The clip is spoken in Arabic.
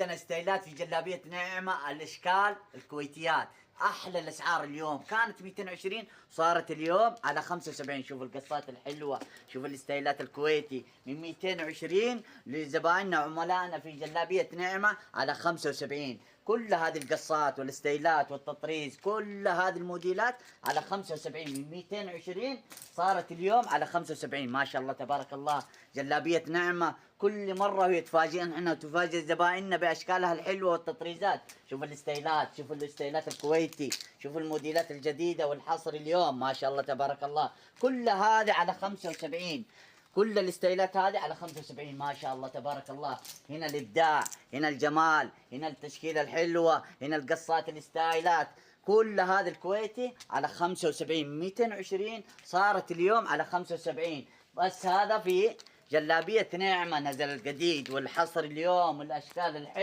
عندنا ستايلات في جلابية نعمة الاشكال الكويتيات. احلى الاسعار اليوم، كانت 220 صارت اليوم على 75. شوف القصات الحلوه، شوف الستايلات الكويتي من 220 لزبايننا وعملائنا في جلابيه نعمه على 75. كل هذه القصات والستايلات والتطريز، كل هذه الموديلات على 75 من 220 صارت اليوم على 75. ما شاء الله تبارك الله. جلابيه نعمه كل مره هي تفاجئنا احنا وتفاجئ زبايننا باشكالها الحلوه والتطريزات. شوف الستايلات، شوف الستايلات الكويتي، شوف الموديلات الجديده والحصر اليوم ما شاء الله تبارك الله. كل هذه على 75. كل الستايلات هذه على 75 ما شاء الله تبارك الله. هنا الابداع، هنا الجمال، هنا التشكيله الحلوه، هنا القصات الستايلات. كل هذا الكويتي على 75. 220 صارت اليوم على 75. بس هذا في جلابية نعمة نزل الجديد والحصر اليوم والاشكال الحلوة.